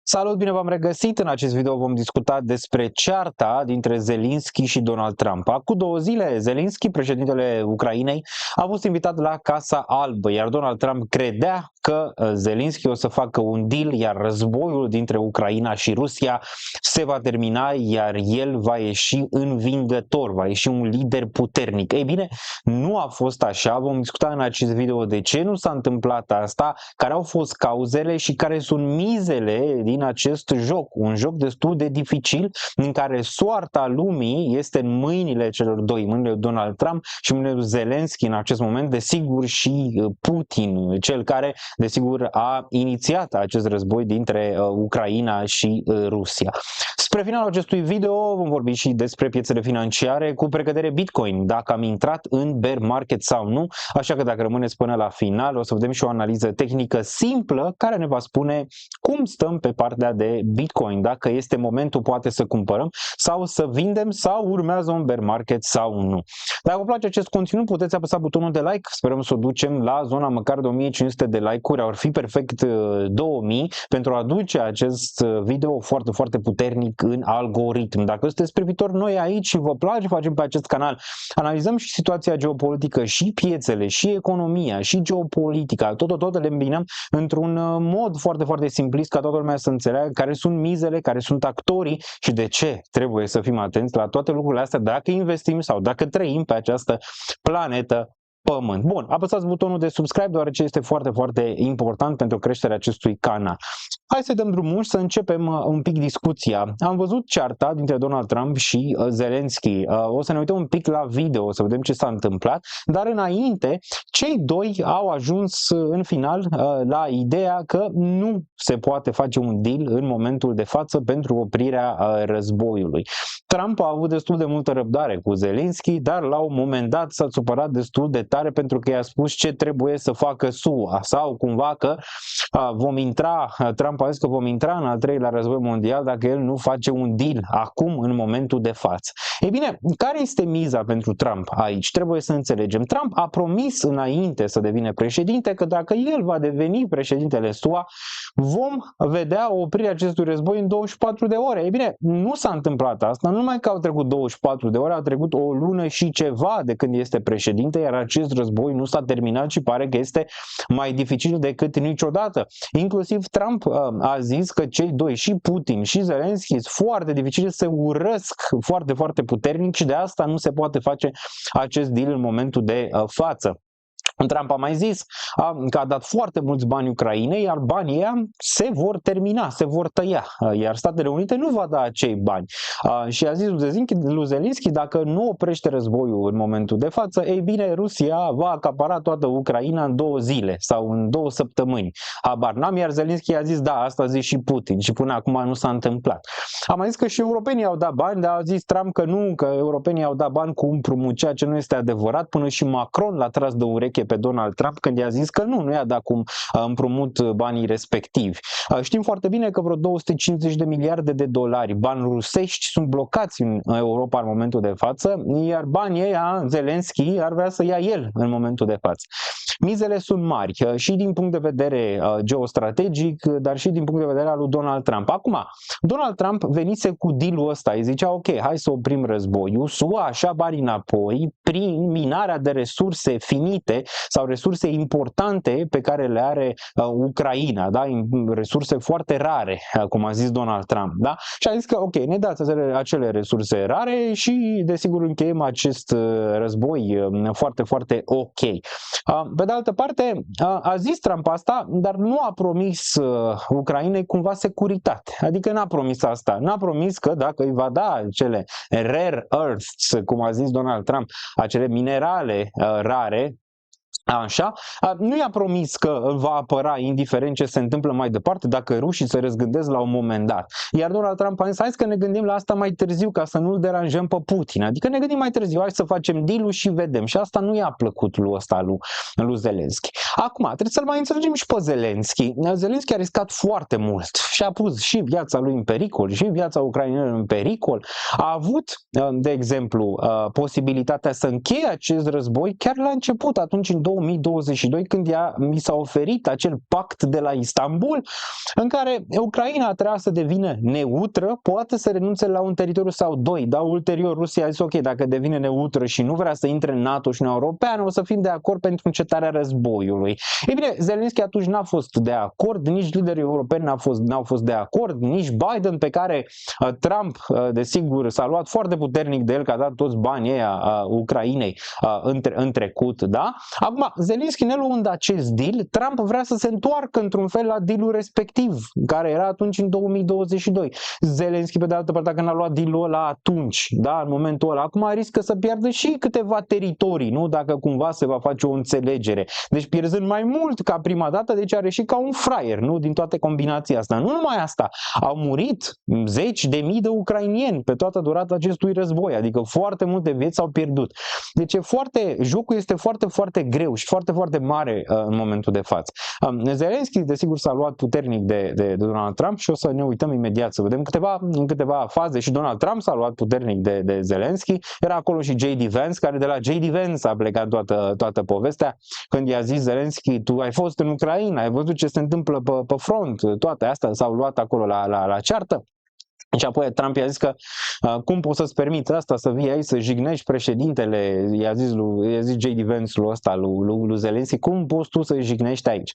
Salut, bine v-am regăsit! În acest video vom discuta despre cearta dintre Zelensky și Donald Trump. Acum 2 zile, Zelensky, președintele Ucrainei, a fost invitat la Casa Albă, iar Donald Trump credea că Zelensky o să facă un deal, iar războiul dintre Ucraina și Rusia se va termina, iar el va ieși învingător, va ieși un lider puternic. Ei bine, nu a fost așa. Vom discuta în acest video de ce nu s-a întâmplat asta, care au fost cauzele și care sunt mizele din acest joc. Un joc destul de dificil în care soarta lumii este în mâinile celor doi, mâinile lui Donald Trump și mâinile lui Zelensky în acest moment, desigur și Putin, cel care desigur a inițiat acest război dintre Ucraina și Rusia. Spre finalul acestui video vom vorbi și despre piețele financiare, cu precădere Bitcoin, dacă am intrat în bear market sau nu, așa că dacă rămâneți până la final o să vedem și o analiză tehnică simplă care ne va spune cum stăm pe partea de Bitcoin, dacă este momentul poate să cumpărăm sau să vindem sau urmează un bear market sau nu. Dacă vă place acest conținut puteți apăsa butonul de like, sperăm să o ducem la zona măcar de 1500 de like-uri, ar fi perfect 2000 pentru a aduce acest video foarte, foarte puternic în algoritm. Dacă sunteți privitori noi aici și vă place, facem pe acest canal, analizăm și situația geopolitică, și piețele, și economia, și geopolitica, tot le îmbinăm într-un mod foarte, foarte simplist ca toată lumea să înțeleagă care sunt mizele, care sunt actorii și de ce trebuie să fim atenți la toate lucrurile astea dacă investim sau dacă trăim pe această planetă Pământ. Bun, apăsați butonul de subscribe deoarece este foarte, foarte important pentru creșterea acestui canal. Hai să dăm drumul și să începem un pic discuția. Am văzut cearta dintre Donald Trump și Zelensky. O să ne uităm un pic la video, să vedem ce s-a întâmplat, dar înainte, cei doi au ajuns în final la ideea că nu se poate face un deal în momentul de față pentru oprirea războiului. Trump a avut destul de multă răbdare cu Zelensky, dar la un moment dat s-a supărat destul de tare pentru că i-a spus ce trebuie să facă SUA sau cumva că Trump a zis că vom intra în al 3-lea război mondial dacă el nu face un deal acum în momentul de față. Ei bine, care este miza pentru Trump aici? Trebuie să înțelegem. Trump a promis înainte să devină președinte că dacă el va deveni președintele SUA, vom vedea oprirea acestui război în 24 de ore. Ei bine, nu s-a întâmplat asta, nu numai că au trecut 24 de ore, a trecut o lună și ceva de când este președinte, iar acest război nu s-a terminat și pare că este mai dificil decât niciodată. Inclusiv Trump a zis că cei doi, și Putin și Zelensky, sunt foarte dificil, se urăsc foarte, foarte puternic și de asta nu se poate face acest deal în momentul de față. Trump a mai zis că a dat foarte mulți bani Ucrainei, iar banii ăia se vor termina, se vor tăia, iar Statele Unite nu va da acei bani. Și a zis lui Zelensky, dacă nu oprește războiul în momentul de față, ei bine, Rusia va acapara toată Ucraina în 2 zile sau în 2 săptămâni. Habar n-am, iar Zelensky a zis da, asta a zis și Putin și până acum nu s-a întâmplat. A mai zis că și europenii au dat bani, dar a zis Trump că nu, că europenii au dat bani cu împrumut, ceea ce nu este adevărat. Până și Macron l-a tras de ureche pe Donald Trump când i-a zis că nu i-a dat cum împrumut banii respectivi. Știm foarte bine că vreo 250 de miliarde de dolari bani rusești sunt blocați în Europa în momentul de față, iar banii ăia Zelensky ar vrea să ia el în momentul de față. Mizele sunt mari și din punct de vedere geostrategic, dar și din punct de vedere al lui Donald Trump. Acum, Donald Trump venise cu deal-ul ăsta, îi zicea ok, hai să oprim războiul, SUA așa bani înapoi prin minarea de resurse finite sau resurse importante pe care le are Ucraina, da? Resurse foarte rare, cum a zis Donald Trump, da? Și a zis că ok, ne dați acele resurse rare și desigur încheiem acest război foarte, foarte ok. Pe de altă parte, a zis Trump asta, dar nu a promis Ucrainei cumva securitate. Adică n-a promis asta. N-a promis că dacă îi va da acele rare earths, cum a zis Donald Trump, acele minerale rare, așa, nu i-a promis că îl va apăra indiferent ce se întâmplă mai departe dacă rușii se răzgândesc la un moment dat. Iar Donald Trump a zis, hai să ne gândim la asta mai târziu ca să nu-l deranjăm pe Putin. Adică ne gândim mai târziu, hai să facem deal-ul și vedem. Și asta nu i-a plăcut lui Zelensky. Acum, trebuie să-l mai înțelegem și pe Zelensky. Zelensky a riscat foarte mult și a pus și viața lui în pericol și viața ucrainenilor în pericol. A avut, de exemplu, posibilitatea să încheie acest război chiar la început, atunci în 2022, când mi s-a oferit acel pact de la Istanbul, în care Ucraina trebuia să devină neutră, poate să renunțe la un teritoriu sau doi, dar ulterior Rusia a zis ok, dacă devine neutră și nu vrea să intre în NATO și în Europeană, o să fim de acord pentru încetarea războiului. Ei bine, Zelensky atunci n-a fost de acord, nici liderii europeni n-au fost de acord, nici Biden, pe care Trump, desigur, s-a luat foarte puternic de el, că a dat toți banii ăia Ucrainei în trecut, da? Acum, Zelensky, neluând acest deal, Trump vrea să se întoarcă într-un fel la dealul respectiv, care era atunci în 2022. Zelensky, pe de altă parte, dacă n-a luat dealul ăla atunci, da, în momentul ăla, acum riscă să piardă și câteva teritorii, nu? Dacă cumva se va face o înțelegere. Deci pierzând mai mult ca prima dată, deci are și ca un fraier, nu? Din toate combinația asta. Nu numai asta, au murit zeci de mii de ucrainieni pe toată durata acestui război, adică foarte multe vieți s-au pierdut. Deci jocul este foarte, foarte greu și foarte, foarte mare în momentul de față. Zelensky, desigur, s-a luat puternic de Donald Trump și o să ne uităm imediat să vedem în câteva faze. Și Donald Trump s-a luat puternic de Zelensky. Era acolo și J.D. Vance, care de la J.D. Vance a plecat toată povestea, când i-a zis Zelensky, tu ai fost în Ucraina, ai văzut ce se întâmplă pe front, toate astea s-au luat acolo la ceartă. Și apoi Trump i-a zis că cum poți să-ți permiți asta, să vii aici să jignești președintele, i-a zis J.D. Vance lui Zelensky, cum poți tu să jignești aici?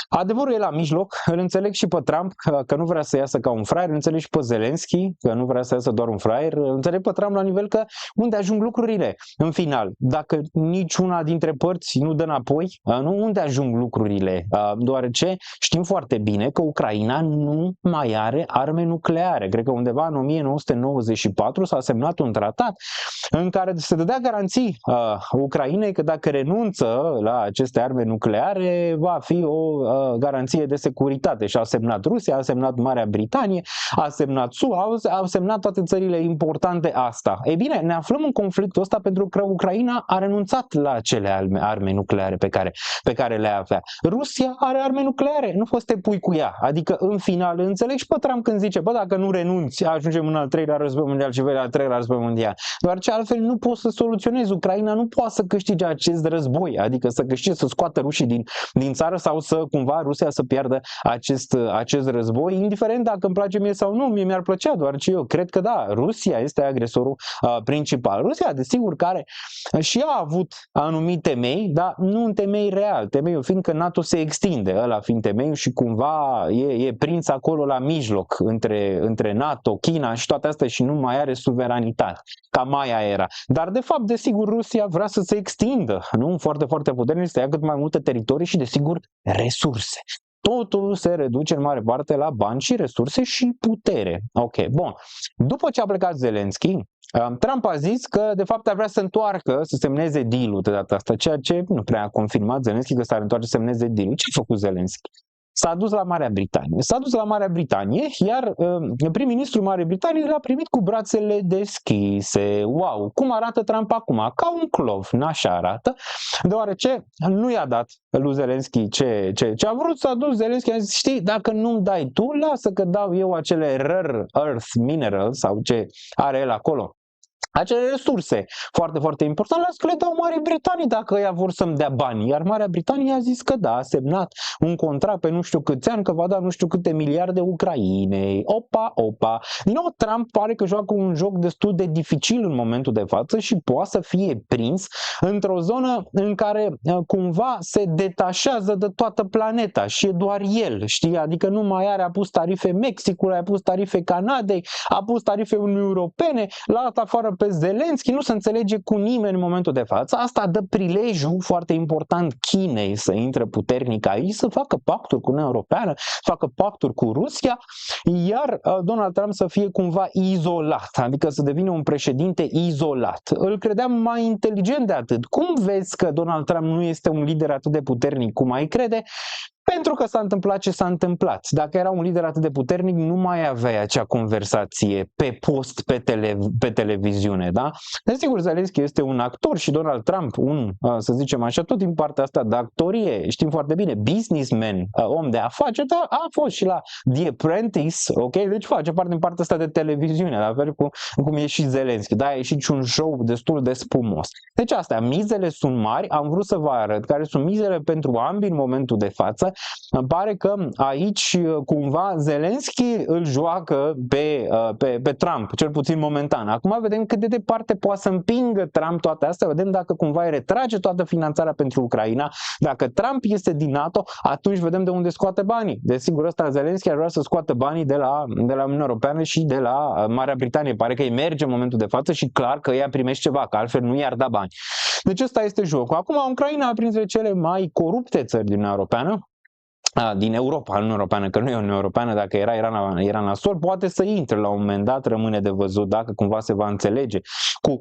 Adevărul e la mijloc, îl înțeleg și pe Trump că nu vrea să iasă ca un fraier, îl înțeleg și pe Zelensky că nu vrea să iasă doar un fraier, îl înțeleg pe Trump la nivel că unde ajung lucrurile în final, dacă niciuna dintre părți nu dă înapoi, unde ajung lucrurile, deoarece știm foarte bine că Ucraina nu mai are arme nucleare. Cred că undeva în 1994 s-a semnat un tratat în care se dădea garanții Ucrainei că dacă renunță la aceste arme nucleare va fi o garanție de securitate. Și a semnat Rusia, a semnat Marea Britanie, a semnat SUA, au semnat toate țările importante asta. Ei bine, ne aflăm în conflictul ăsta pentru că Ucraina a renunțat la acele arme nucleare pe care le avea. Rusia are arme nucleare, nu poți să te pui cu ea. Adică în final înțeleg și pe Trump când zice, bă, dacă nu renunți, ajungem în al treilea război mondial și vei la al treilea război mondial. Doar ce altfel nu poți să soluționezi. Ucraina nu poate să câștige acest război, adică să câștige, să scoată rușii din țară sau să cumva Rusia să piardă acest război, indiferent dacă îmi place mie sau nu, mie mi-ar plăcea, doar ce eu cred că da, Rusia este agresorul principal. Rusia, desigur, care și a avut anumite temei, dar nu un temei real, temeiul fiind că NATO se extinde, ăla fiind temeiul și cumva e prins acolo la mijloc între NATO, China și toate astea și nu mai are suveranitate, ca Maia era. Dar de fapt, desigur, Rusia vrea să se extindă, nu? Foarte, foarte puternic, să ia cât mai multe teritorii și, desigur, resurse. Totul se reduce în mare parte la bani și resurse și putere. Ok, bun. După ce a plecat Zelensky, Trump a zis că de fapt ar vrea să întoarcă, să semneze deal-ul de data asta, ceea ce nu prea a confirmat Zelensky că s-ar întoarce să semneze deal-ul. Ce a făcut Zelensky? S-a dus la Marea Britanie. Iar prim-ministrul Marii Britanii l-a primit cu brațele deschise. Wow! Cum arată Trump acum? Ca un clov, n-așa arată, deoarece nu i-a dat lui Zelensky ce a vrut. S-a dus Zelensky, a zis, știi, dacă nu-mi dai tu, lasă că dau eu acele rare earth minerals sau ce are el acolo. Acele resurse foarte, foarte importante, las că le dau Marii Britanii dacă ea vor să-mi dea bani. Iar Marea Britanie a zis că da, a semnat un contract pe nu știu câți ani, că va da nu știu câte miliarde Ucrainei. Opa. Din nou, Trump pare că joacă un joc destul de dificil în momentul de față și poate să fie prins într-o zonă în care cumva se detașează de toată planeta și e doar el, știi? Adică nu mai are, a pus tarife Mexicului, a pus tarife Canadei, a pus tarife Uniunii Europene, l-a dat afară pe Zelensky, nu se înțelege cu nimeni în momentul de față. Asta dă prilejul foarte important Chinei să intre puternic aici, să facă pacturi cu Uniunea Europeană, să facă pacturi cu Rusia, iar Donald Trump să fie cumva izolat, adică să devină un președinte izolat. Îl credeam mai inteligent de atât. Cum vezi că Donald Trump nu este un lider atât de puternic cum ai crede? Pentru că s-a întâmplat ce s-a întâmplat. Dacă era un lider atât de puternic, nu mai avea acea conversație pe post, pe televiziune, da? Desigur, Zelenski este un actor și Donald Trump, să zicem așa, tot din partea asta de actorie, știm foarte bine, businessman, om de afaceri, dar a fost și la The Apprentice, ok? Deci face parte din partea asta de televiziune, la fel cum e și Zelenski, da? E și un show destul de spumos. Deci astea, mizele sunt mari, am vrut să vă arăt care sunt mizele pentru ambii în momentul de față. Îmi pare că aici cumva Zelenski îl joacă pe Trump, cel puțin momentan. Acum vedem cât de departe poate să împingă Trump toate astea, vedem dacă cumva îi retrage toată finanțarea pentru Ucraina. Dacă Trump este din NATO, atunci vedem de unde scoate banii. Desigur, ăsta Zelenski ar vrea să scoată banii de la Uniunea Europeană și de la Marea Britanie. Pare că îi merge în momentul de față și clar că ea primește ceva, că altfel nu i-ar da bani. Deci ăsta este jocul. Acum Ucraina, printre cele mai corupte țări din Uniunea Europeană, din Europa, Uniunea Europeană, că nu e Uniunea Europeană, dacă era nasol, poate să intre la un moment dat, rămâne de văzut dacă cumva se va înțelege cu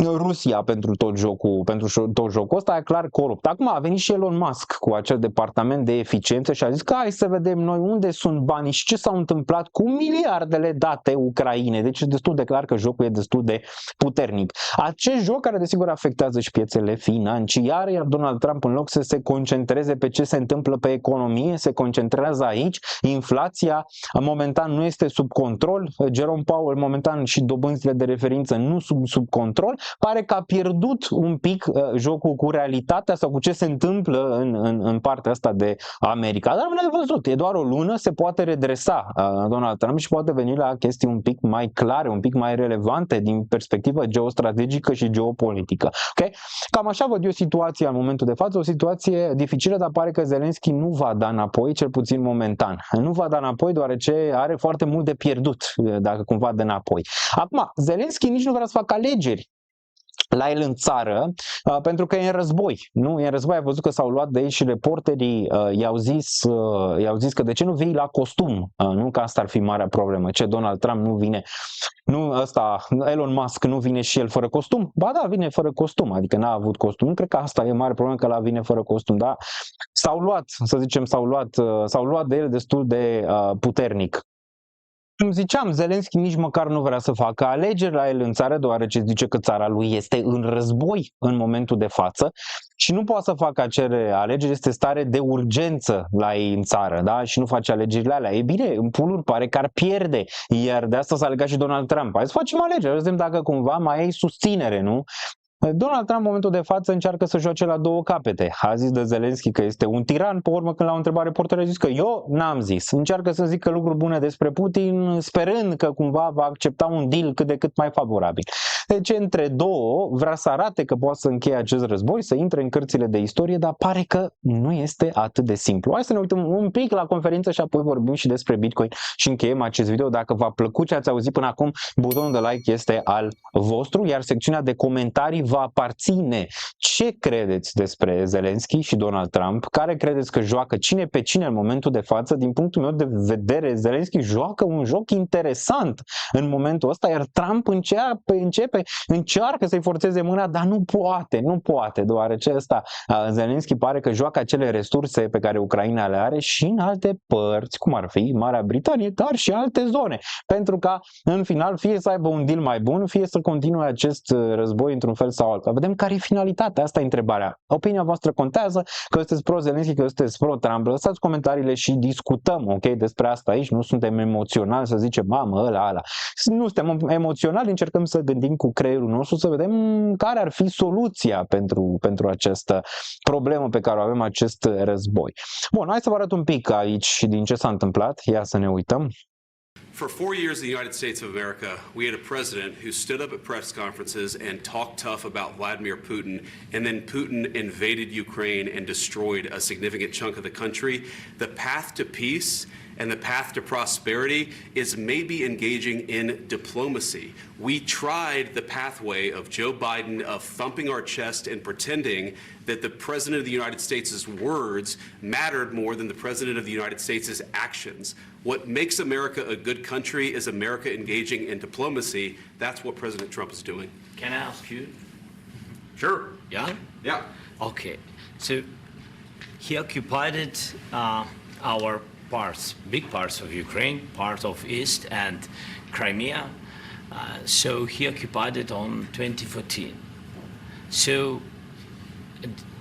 Rusia pentru tot jocul ăsta, e clar corupt. Acum a venit și Elon Musk cu acel departament de eficiență și a zis că hai să vedem noi unde sunt banii și ce s-au întâmplat cu miliardele date Ucrainei. Deci e destul de clar că jocul e destul de puternic. Acest joc care desigur afectează și piețele financiare, iar Donald Trump în loc să se concentreze pe ce se întâmplă pe economie, se concentrează aici. Inflația momentan nu este sub control, Jerome Powell momentan și dobânzile de referință nu sub control. Pare că a pierdut un pic jocul cu realitatea sau cu ce se întâmplă în partea asta de America. Dar rămâne de văzut, e doar o lună, se poate redresa Donald Trump și poate veni la chestii un pic mai clare, un pic mai relevante din perspectivă geostrategică și geopolitică. Okay? Cam așa văd eu situația în momentul de față, o situație dificilă, dar pare că Zelenski nu va da înapoi, cel puțin momentan. Nu va da înapoi deoarece are foarte mult de pierdut dacă cumva dă înapoi. Acum, Zelenski nici nu vrea să facă alegeri la el în țară, pentru că e în război. Nu? E în război, ai văzut că s-au luat de aici și reporterii i-au zis că de ce nu vii la costum? Nu că asta ar fi marea problemă. Ce Donald Trump nu vine? Elon Musk nu vine și el fără costum? Ba da, vine fără costum, adică n-a avut costum. Nu cred că asta e mare problemă că la vine fără costum, da? S-au luat de el destul de puternic. Cum ziceam, Zelenski nici măcar nu vrea să facă alegeri la el în țară, deoarece zice că țara lui este în război în momentul de față și nu poate să facă acele alegeri, este stare de urgență la ei în țară, da? Și nu face alegerile alea. E bine, în puluri pare că ar pierde, iar de asta s-a legat și Donald Trump. Hai să facem alegeri, vedem dacă cumva mai ai susținere, nu? Donald Trump în momentul de față încearcă să joace la două capete. A zis de Zelenski că este un tiran, pe urmă când l-au întrebat reporterul a zis că eu n-am zis. Încearcă să zică lucruri bune despre Putin, sperând că cumva va accepta un deal cât de cât mai favorabil. Deci între două vrea să arate că poate să încheie acest război, să intre în cărțile de istorie, dar pare că nu este atât de simplu. Hai să ne uităm un pic la conferință și apoi vorbim și despre Bitcoin și încheiem acest video. Dacă v-a plăcut ce ați auzit până acum, butonul de like este al vostru, iar secțiunea de comentarii va aparține. Ce credeți despre Zelenski și Donald Trump? Care credeți că joacă cine pe cine în momentul de față? Din punctul meu de vedere, Zelenski joacă un joc interesant în momentul ăsta, iar Trump încearcă să-i forțeze mâna, dar nu poate, deoarece Zelenski pare că joacă acele resurse pe care Ucraina le are și în alte părți, cum ar fi Marea Britanie, dar și alte zone, pentru ca în final fie să aibă un deal mai bun, fie să continue acest război într-un fel sau altul. Vedem care e finalitatea, asta e întrebarea. Opinia voastră contează, că sunteți pro-Zelenski, că sunteți pro-Trump. Lăsați comentariile și discutăm, ok, despre asta aici. Nu suntem emoționali să zicem, mamă, ăla. Nu suntem emoționali, încercăm să gândim cu creierul nostru, să vedem care ar fi soluția pentru această problemă pe care o avem, acest război. Bun, hai să vă arăt un pic aici din ce s-a întâmplat. Ia să ne uităm. For 4 years in the United States of America, we had a president who stood up at press conferences and talked tough about Vladimir Putin, and then Putin invaded Ukraine and destroyed a significant chunk of the country. The path to peace and the path to prosperity is maybe engaging in diplomacy. We tried the pathway of Joe Biden of thumping our chest and pretending that the President of the United States' words mattered more than the President of the United States' actions. What makes America a good country is America engaging in diplomacy. That's what President Trump is doing. Can I ask you? Sure. Yeah? Yeah. Okay. So He occupied our parts, big parts of Ukraine, part of East and Crimea. So he occupied it on 2014. So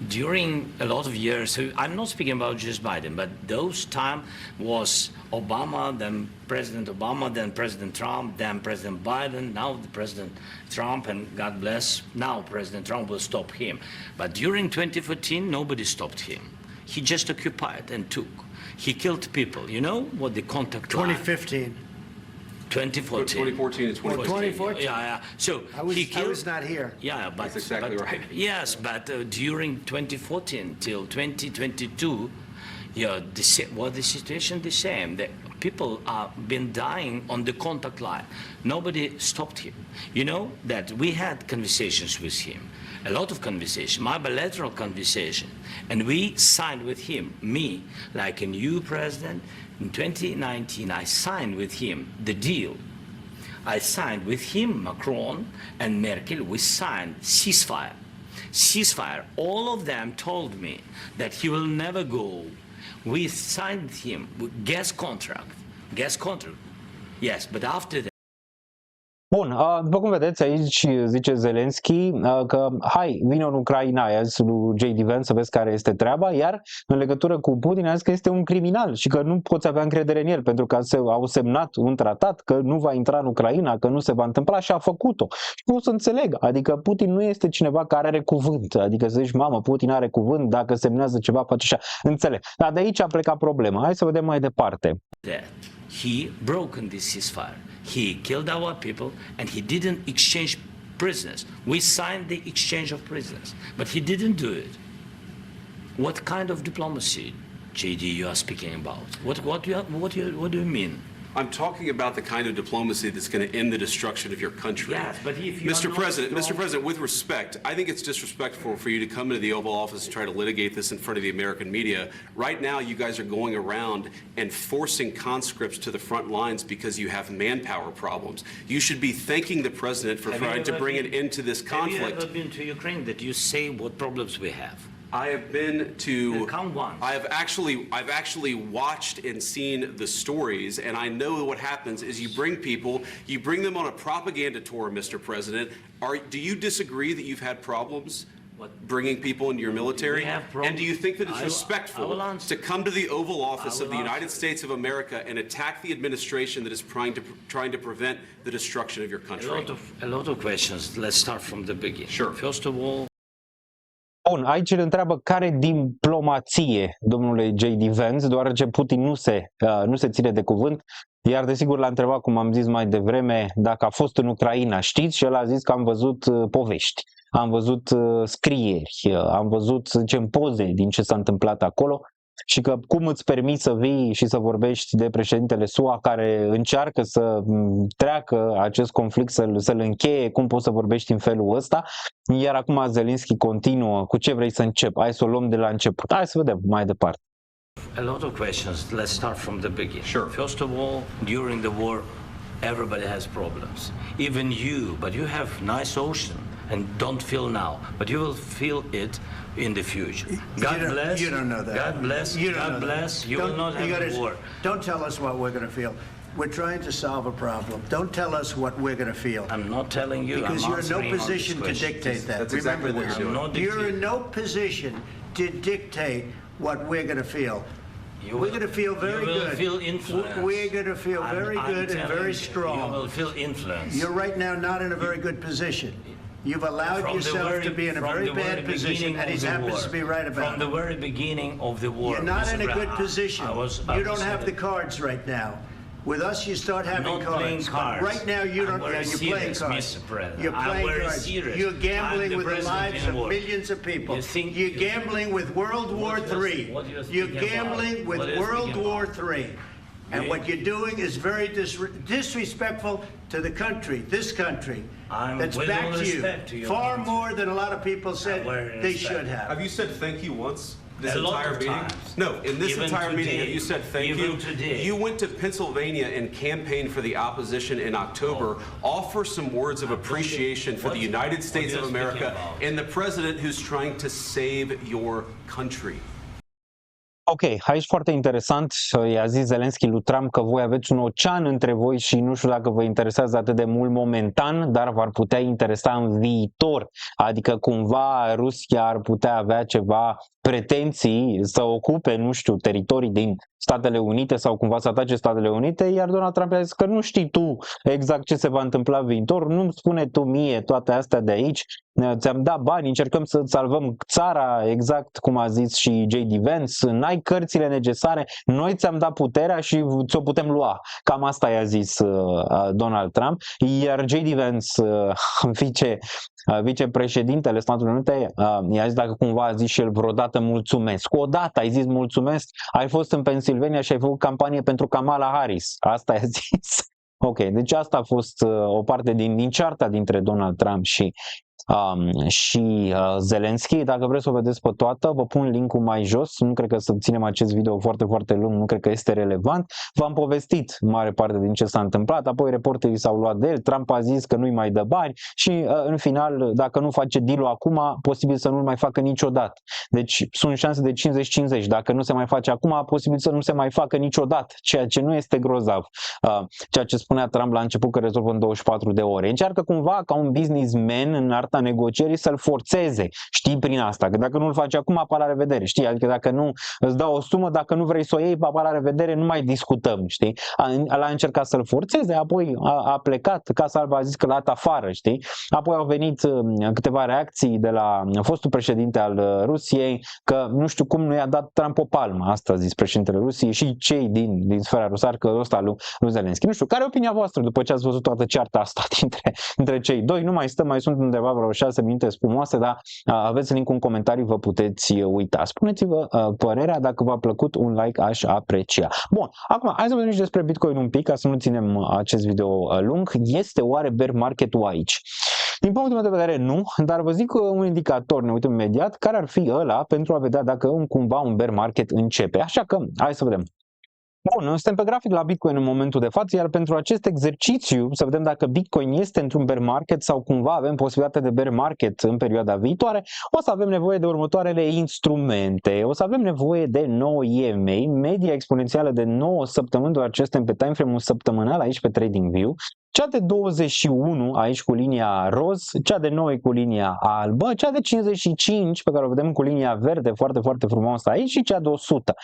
during a lot of years, so I'm not speaking about just Biden, but those time was Obama, then President Obama, then President Trump, then President Biden, now the President Trump, and God bless, now President Trump will stop him. But during 2014, nobody stopped him. He just occupied and took. He killed people. You know what the contact line? 2015. 2014. 2014 and 2014. 2014? Yeah. So I was not here. Yeah, but That's exactly right. Yes, but during 2014 till 2022, yeah, the situation the same. The people are been dying on the contact line. Nobody stopped him. You know that we had conversations with him, a lot of conversation, my bilateral conversation, and we signed with him, me, like a new president. In 2019, I signed with him the deal. I signed with him, Macron and Merkel, we signed ceasefire. Ceasefire. All of them told me that he will never go. We signed with him with gas contract. Yes, but after that. Bun, după cum vedeți aici zice Zelensky că hai, vină în Ucraina, i-a zis lui J.D. Vance să vezi care este treaba, iar în legătură cu Putin a zis că este un criminal și că nu poți avea încredere în el pentru că au semnat un tratat că nu va intra în Ucraina, că nu se va întâmpla și a făcut-o. Și pot să înțeleg, adică Putin nu este cineva care are cuvânt, adică să zici, mamă, Putin are cuvânt, dacă semnează ceva face așa, înțeleg. Dar de aici a plecat problema, hai să vedem mai departe. He broke this ceasefire. He killed our people and he didn't exchange prisoners. We signed the exchange of prisoners, but he didn't do it. What kind of diplomacy, JD, you are speaking about? What do you mean? I'm talking about the kind of diplomacy that's going to end the destruction of your country. Yes, but if you Mr. President, with respect, I think it's disrespectful for you to come into the Oval Office and try to litigate this in front of the American media. Right now, you guys are going around and forcing conscripts to the front lines because you have manpower problems. You should be thanking the president for trying to bring an end to this conflict. Have you ever been to Ukraine that you say what problems we have? I have been to. Count one. I've actually watched and seen the stories, and I know what happens is you bring them on a propaganda tour, Mr. President. Do you disagree that you've had problems bringing people into your military? And do you think that it's respectful to come to the Oval Office of the United States of America and attack the administration that is trying to prevent the destruction of your country? A lot of questions. Let's start from the beginning. Sure. First of all. Bun, aici îl întreabă care diplomație, domnule J.D. Vance, deoarece Putin nu se ține de cuvânt, iar desigur l-a întrebat, cum am zis mai devreme, dacă a fost în Ucraina, știți? Și el a zis că am văzut povești, am văzut scrieri, am văzut, să zicem, poze din ce s-a întâmplat acolo și că cum îți permiți să vii și să vorbești de președintele SUA care încearcă să treacă acest conflict, să-l încheie, cum poți să vorbești în felul ăsta? Iar acum Zelensky continuă, cu ce vrei să încep? Hai să o luăm de la început. Hai să vedem mai departe. A lot of questions. Let's start from the beginning. Sure. First of all, during the war, everybody has problems. Even you, but you have nice ocean and don't feel now, but you will feel it in the future. God bless. You don't know that. God bless. God bless. You will not have war. Don't tell us what we're going to feel. We're trying to solve a problem. Don't tell us what we're going to feel. I'm not telling you. Because you're in no position to dictate that. That's exactly Remember what this. you're doing. You're in no position to dictate what we're going to feel. We're going to feel very good. You will feel influence. We're going to feel very good and very strong. You will feel influence. You're right now not in a very good position. You've allowed yourself to be in a very bad position, and he happens to be right about it. From the very beginning of the war. You're not in a good position. You don't have the cards right now. With us, you start having cards. Right now, you don't. You're playing cards. You're playing cards. You're gambling with the lives of millions of people. You're gambling with World War III. You're gambling with World War III. And what you're doing is very disrespectful to the country, this country, that's backed you far more than a lot of people said they should have. Have you said thank you once? This entire meeting? Times. No, in this entire meeting, have you said thank you? Today. You went to Pennsylvania and campaigned for the opposition in October. Offer some words of appreciation for the United States of America and the president who's trying to save your country. Ok, aici foarte interesant, i-a zis Zelenski lui Trump că voi aveți un ocean între voi și nu știu dacă vă interesează atât de mult momentan, dar v-ar putea interesa în viitor, adică cumva Rusia ar putea avea ceva pretenții să ocupe, nu știu, teritorii din Statele Unite sau cumva să atace Statele Unite, iar Donald Trump a zis că nu știi tu exact ce se va întâmpla în viitor, nu-mi spune tu mie toate astea de aici, ți-am dat bani, încercăm să salvăm țara, exact cum a zis și J.D. Vance, n-ai cărțile necesare, noi ți-am dat puterea și ți-o putem lua. Cam asta i-a zis Donald Trump, iar J.D. Vance, vicepreședintele Statelor Unite, i-a zis dacă cumva a zis și el vreodată mulțumesc. Odată ai zis mulțumesc, ai fost în Pennsylvania și ai făcut campanie pentru Kamala Harris. Asta i-a zis. Ok, deci asta a fost o parte din cearta dintre Donald Trump și Zelenski. Dacă vreți să o vedeți pe toată, vă pun link-ul mai jos. Nu cred că să ținem acest video foarte, foarte lung, nu cred că este relevant. V-am povestit mare parte din ce s-a întâmplat, apoi reporterii s-au luat de el, Trump a zis că nu-i mai dă bani și în final, dacă nu face deal-ul acum, posibil să nu-l mai facă niciodată. Deci sunt șanse de 50-50. Dacă nu se mai face acum, posibil să nu se mai facă niciodată, ceea ce nu este grozav. Ceea ce spunea Trump la început că rezolvă în 24 de ore. Încearcă cumva ca un businessman în arta negocierii să-l forțeze, știi, prin asta, că dacă nu-l faci acum, pa la revedere, știi, adică dacă nu îți dau o sumă, dacă nu vrei să o iei, pa la revedere, nu mai discutăm, știi, a încercat să-l forțeze, apoi a plecat, Casa Albă a zis că l-a dat afară, știi, apoi au venit câteva reacții de la fostul președinte al Rusiei, că nu știu cum nu i-a dat Trump o palmă, asta a zis președintele Rusiei și cei din sfera rusarcă ăsta lui Zelenski. Nu știu, care e opinia voastră după ce ați văzut toată cearta asta dintre cei doi? Nu mai stăm, mai sunt undeva vreo 6 minute spumoase, dar aveți link în comentarii, vă puteți uita. Spuneți-vă părerea, dacă v-a plăcut, un like aș aprecia. Bun, acum hai să vorbim și despre Bitcoin un pic, ca să nu ținem acest video lung. Este oare bear market-ul aici? Din punctul meu de vedere nu, dar vă zic un indicator, ne uităm imediat, care ar fi ăla pentru a vedea dacă cumva un bear market începe. Așa că, hai să vedem. Bun, noi suntem pe grafic la Bitcoin în momentul de față, iar pentru acest exercițiu, să vedem dacă Bitcoin este într-un bear market sau cumva avem posibilitatea de bear market în perioada viitoare, o să avem nevoie de următoarele instrumente. O să avem nevoie de 9 EMA, media exponențială de 9 săptămâni, doar ce suntem pe timeframe-ul săptămânal aici pe TradingView. Cea de 21 aici cu linia roz, cea de 9 cu linia albă, cea de 55 pe care o vedem cu linia verde foarte, foarte frumoasă aici și cea de 100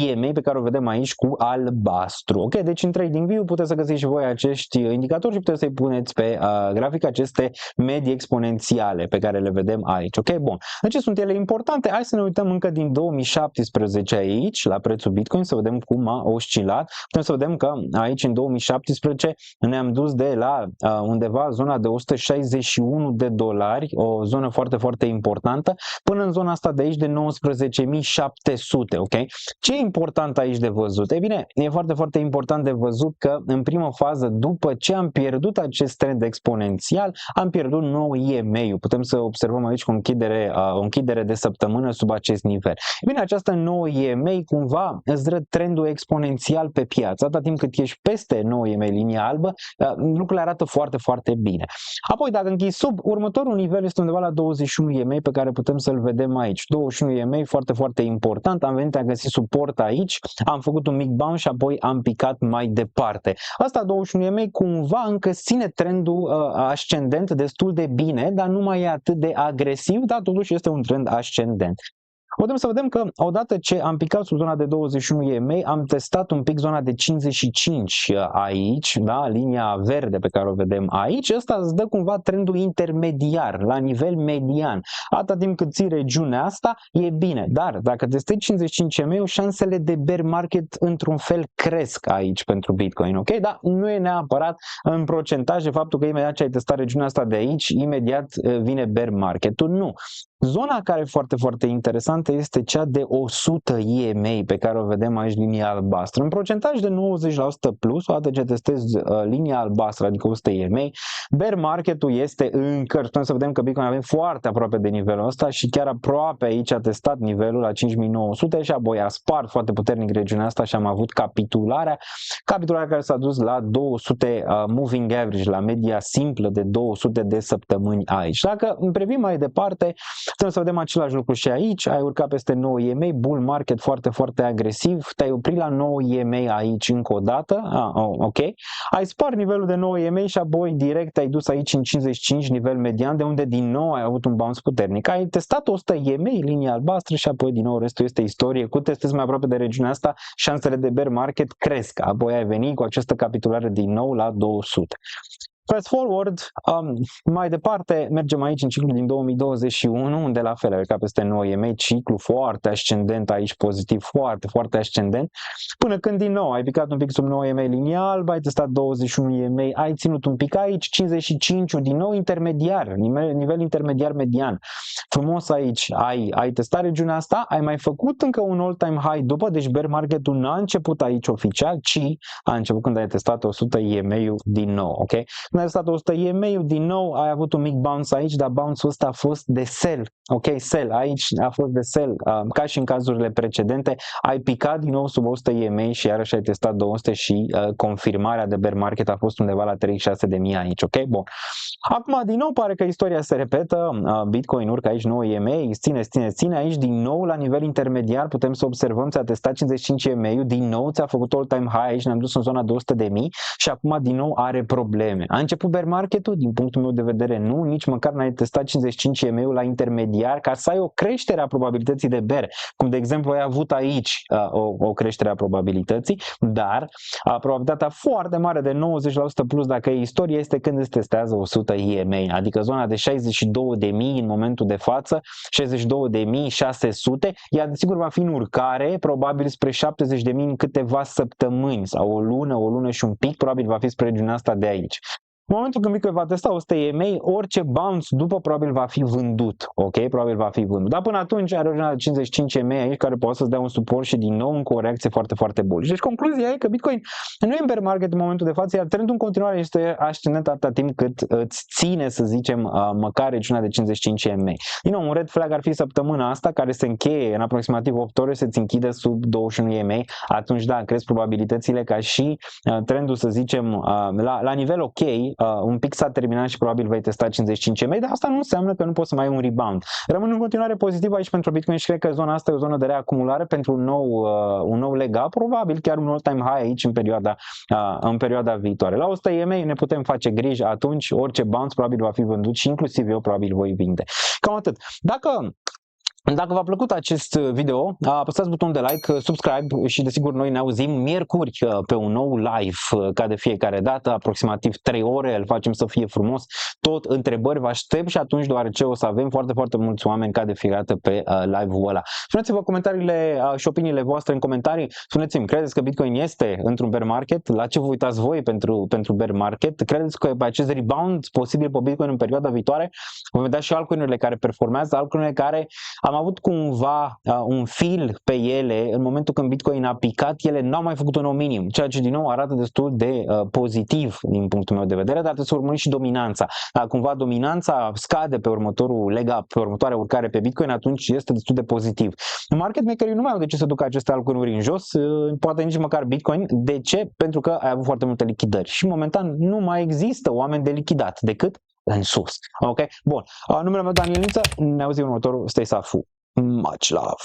EMA pe care o vedem aici cu albastru. Ok, deci în TradingView puteți să găsiți și voi acești indicatori și puteți să-i puneți pe grafic aceste medii exponențiale pe care le vedem aici. Ok, bun. De ce sunt ele importante? Hai să ne uităm încă din 2017 aici la prețul Bitcoin să vedem cum a oscilat. Putem să vedem că aici în 2017 ne-am dus de la undeva zona de 161 de dolari, o zonă foarte, foarte importantă, până în zona asta de aici de 19.700, ok? Ce e important aici de văzut? E bine, e foarte, foarte important de văzut că în primă fază, după ce am pierdut acest trend exponențial, am pierdut nou EMA-ul. Putem să observăm aici o închidere de săptămână sub acest nivel. E bine, această nouă EMA cumva îți dă trendul exponențial pe piață. Atâta timp cât ești peste nouă EMA, linia albă, lucrurile arată foarte, foarte bine. Apoi, dacă închizi sub, următorul nivel este undeva la 21 EMA pe care putem să-l vedem aici. 21 EMA, foarte, foarte important. Am venit, am găsit suport aici, am făcut un mic bounce și apoi am picat mai departe. Asta 21 EMA cumva încă ține trendul ascendent destul de bine, dar nu mai e atât de agresiv, dar totuși este un trend ascendent. Putem să vedem că odată ce am picat sub zona de 21 EMA, am testat un pic zona de 55 aici, da? Linia verde pe care o vedem aici, ăsta îți dă cumva trendul intermediar, la nivel median. Atâta timp cât ții regiunea asta, e bine, dar dacă testezi 55 EMA, șansele de bear market într-un fel cresc aici pentru Bitcoin, ok? Dar nu e neapărat în procentaje faptul că imediat ce ai testat regiunea asta de aici, imediat vine bear market-ul, nu. Zona care e foarte, foarte interesantă este cea de 100 EMA pe care o vedem aici, linia albastră. În procentaj de 90% plus, odată ce testezi linia albastră, adică 100 EMA, bear market-ul este încă, putem să vedem că Bitcoin avem foarte aproape de nivelul ăsta și chiar aproape aici a testat nivelul la 5900 și apoi a spart foarte puternic regiunea asta și am avut capitularea care s-a dus la 200 moving average, la media simplă de 200 de săptămâni aici. Dacă privim mai departe, Trebuie să vedem același lucru și aici, ai urcat peste 9 EMA, bull market foarte, foarte agresiv, te-ai oprit la 9 EMA aici încă o dată, ok, ai spart nivelul de 9 EMA și apoi direct ai dus aici în 55, nivel median, de unde din nou ai avut un bounce puternic, ai testat 100 EMA, linia albastră și apoi din nou restul este istorie, cu testezi mai aproape de regiunea asta, șansele de bear market cresc, apoi ai venit cu această capitulare din nou la 200. Fast forward, mai departe mergem aici în ciclul din 2021, unde la fel ai urcat peste 9 EMA, ciclu foarte ascendent aici, pozitiv, foarte, foarte ascendent, până când din nou ai picat un pic sub 9 EMA linia albă, ai testat 21 EMA, ai ținut un pic aici, 55, din nou intermediar, nivel intermediar median. Frumos aici, ai testat regiunea asta, ai mai făcut încă un all-time high după, deci bear market-ul n-a început aici oficial, ci a început când ai testat 100 EMA-ul din nou, ok? Când ai testat 100 EMA-ul din nou, ai avut un mic bounce aici, dar bounce-ul ăsta a fost de sell, ok? Sell, aici a fost de sell, ca și în cazurile precedente, ai picat din nou sub 100 EMA și iarăși ai testat 200 și confirmarea de bear market a fost undeva la 36.000 aici, ok? Bun. Acum, din nou pare că istoria se repetă, Bitcoin urcă aici 9 EMA, ține, aici din nou la nivel intermediar, putem să observăm, ți-a testat 55 EMA-ul, din nou ți-a făcut all-time high aici, ne-am dus în zona 200.000 și acum din nou are probleme. A început bear market-ul? Din punctul meu de vedere nu, nici măcar n-ai testat 55 EMA-ul la intermediar ca să ai o creștere a probabilității de bear, cum de exemplu ai avut aici o creștere a probabilității, dar probabilitatea foarte mare de 90% plus dacă e istorie este când îți testează 100 EMA, adică zona de 62.000 în momentul de față, 62.600, ea desigur va fi în urcare, probabil spre 70.000 în câteva săptămâni sau o lună și un pic, probabil va fi spre regiunea asta de aici. În momentul când Bitcoin va testa 100 EMA, orice bounce după probabil va fi vândut, ok? Probabil va fi vândut. Dar până atunci are o de 55 EMA aici care poate să-ți dea un suport și din nou încă o reacție foarte, foarte bullish. Deci concluzia e că Bitcoin nu e în bear market în momentul de față, iar trendul în continuare este ascendent atâta timp cât îți ține, să zicem, măcar regiunea de 55 EMA. Din nou, un red flag ar fi săptămâna asta care se încheie în aproximativ 8 ore, se-ți închide sub 21 EMA, atunci da, crezi probabilitățile ca și trendul, să zicem, la nivel ok, un pic s-a terminat și probabil vei testa 55 EMA, dar asta nu înseamnă că nu poți să mai ai un rebound. Rămân în continuare pozitiv aici pentru Bitcoin și cred că zona asta e o zonă de reacumulare pentru un nou leg up, probabil chiar un all-time high aici în perioada viitoare. La 100 EMA ne putem face griji, atunci orice bounce probabil va fi vândut și inclusiv eu probabil voi vinde. Cam atât. Dacă v-a plăcut acest video, apăsați butonul de like, subscribe și desigur noi ne auzim miercuri pe un nou live ca de fiecare dată, aproximativ 3 ore, îl facem să fie frumos, tot întrebări vă aștept și atunci deoarece o să avem foarte, foarte mulți oameni ca de fiecare dată pe live-ul ăla. Spuneți-vă comentariile și opiniile voastre în comentarii, spuneți-mi, credeți că Bitcoin este într-un bear market? La ce vă uitați voi pentru bear market? Credeți că pe acest rebound posibil pe Bitcoin în perioada viitoare? Vom vedea și altcoin-urile care performează, altcoin-urile care am avut cumva un fil pe ele în momentul când Bitcoin a picat, ele n-au mai făcut un nou minim, ceea ce din nou arată destul de pozitiv din punctul meu de vedere, dar trebuie să urmărim și dominanța. Dacă cumva dominanța scade pe următorul leg up, pe următoarea urcare pe Bitcoin, atunci este destul de pozitiv. Market makerii nu mai au de ce să ducă aceste altcoin-uri în jos, poate nici măcar Bitcoin. De ce? Pentru că ai avut foarte multe lichidări și momentan nu mai există oameni de lichidat decât în sus. Ok? Bun. Numele meu Daniel Niță, ne auzim în următorul Stay Safe. Much love.